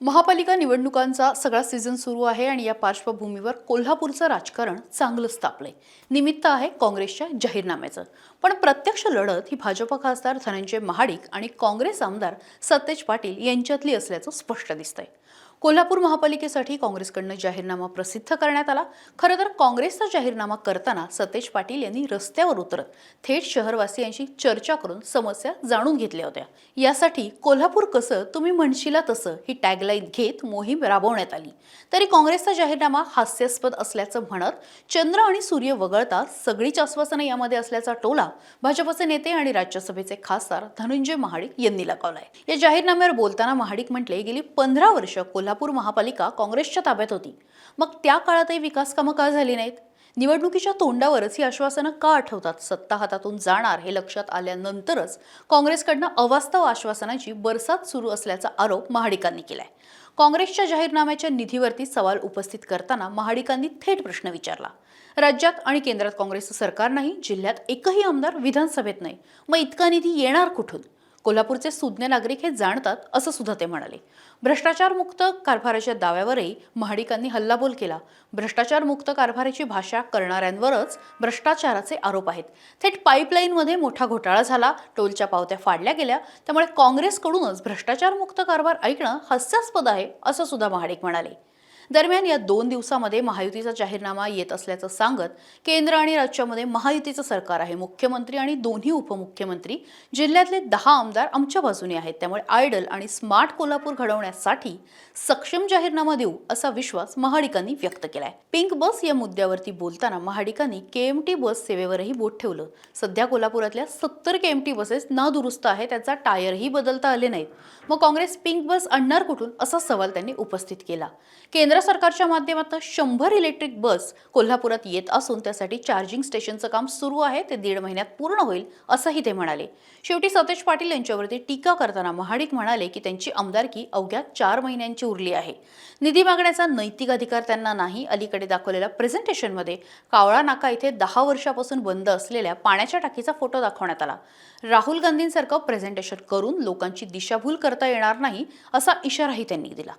महापालिका निवडणुकांचा सगळा सीझन सुरू आहे आणि या पार्श्वभूमीवर कोल्हापूरचं राजकारण चांगलंच तापलंय। निमित्त आहे काँग्रेसच्या जाहीरनाम्याचं। पण प्रत्यक्ष लढत ही भाजप खासदार धनंजय महाडिक आणि काँग्रेस आमदार सतेज पाटील यांच्यातली असल्याचं स्पष्ट दिसतंय। कोल्हापूर महापालिकेसाठी काँग्रेसकडनं जाहीरनामा प्रसिद्ध करण्यात आला। खरं तर काँग्रेसचा जाहीरनामा करताना सतेज पाटील यांनी रस्त्यावर उतरत थेट शहरवासियांशी चर्चा करून समस्या जाणून घेतल्या होत्या। यासाठी कोल्हापूर कसं तुम्ही म्हणशीला तसं ही टॅगलाईन घेत मोहीम राबवण्यात आली। तरी काँग्रेसचा जाहीरनामा हास्यास्पद असल्याचं म्हणत चंद्र आणि सूर्य वगळता सगळीच आश्वासनं यामध्ये असल्याचा टोला भाजपचे नेते आणि राज्यसभेचे खासदार धनंजय महाडिक यांनी लगावलाय। या जाहीरनाम्यावर बोलताना महाडिक म्हटले, गेली 15 वर्ष कोल्हापूर महापालिका काँग्रेसच्या ताब्यात होती। मग त्या काळातही विकास कामं का झाली नाहीत? निवडणुकीच्या तोंडावरच ही आश्वासनं का आठवतात? सत्ता हातातून जाणार हे लक्षात आल्यानंतरच काँग्रेसकडनं अवास्तव आश्वासनांची बरसात सुरू असल्याचा आरोप महाडिकांनी केलाय। काँग्रेसच्या जाहीरनाम्याच्या निधीवरती सवाल उपस्थित करताना महाडिकांनी थेट प्रश्न विचारला। राज्यात आणि केंद्रात काँग्रेसचं सरकार नाही, जिल्ह्यात एकही आमदार विधानसभेत नाही, मग इतका निधी येणार कुठून? कोल्हापूरचे सुज्ञ नागरिक हे जाणतात असं सुद्धा ते म्हणाले। भ्रष्टाचार मुक्त कारभाराच्या दाव्यावरही महाडिकांनी हल्लाबोल केला। भ्रष्टाचार मुक्त कारभाराची भाषा करणाऱ्यांवरच भ्रष्टाचाराचे आरोप आहेत। थेट पाईपलाईनमध्ये मोठा घोटाळा झाला, टोलच्या पावत्या फाडल्या गेल्या, त्यामुळे काँग्रेसकडूनच भ्रष्टाचार मुक्त कारभार ऐकणं हास्यास्पद आहे असं सुद्धा महाडिक म्हणाले। दरम्यान या 2 दिवसांमध्ये महायुतीचा जाहीरनामा येत असल्याचं सांगत केंद्र आणि राज्यामध्ये महायुतीचं सरकार आहे, मुख्यमंत्री आणि दोन्ही उपमुख्यमंत्री, जिल्ह्यातले 10 आमदार आमच्या बाजूने आहेत, त्यामुळे आयडल आणि स्मार्ट कोल्हापूर घडवण्यासाठी सक्षम जाहीरनामा देऊ असा विश्वास महाडिकांनी व्यक्त केलाय। पिंक बस या मुद्द्यावरती बोलताना महाडिकांनी केएमटी बस सेवेवरही बोट ठेवलं। सध्या कोल्हापुरातल्या 70 केएमटी बसेस नादुरुस्त आहेत, त्याचा टायरही बदलता आले नाहीत, मग काँग्रेस पिंक बस आणणार कुठून असा सवाल त्यांनी उपस्थित केला। केंद्र सरकारच्या माध्यमातून 100 इलेक्ट्रिक बस कोल्हापुरात येत असून त्यासाठी चार्जिंग स्टेशनचं काम सुरू आहे, ते 1.5 महिन्यात पूर्ण होईल असंही ते म्हणाले। शेवटी सतेज पाटील यांच्यावरती टीका करताना महाडिक म्हणाले की त्यांची आमदारकी अवघ्या 4 महिन्यांची उरली आहे। निधी मागण्याचा नैतिक अधिकार त्यांना नाही। अलीकडे दाखवलेल्या प्रेझेंटेशनमध्ये कावळा नाका इथे 10 वर्षापासून बंद असलेल्या पाण्याच्या टाकीचा फोटो दाखवण्यात आला। राहुल गांधींसारखं प्रेझेंटेशन करून लोकांची दिशाभूल करता येणार नाही असा इशाराही त्यांनी दिला।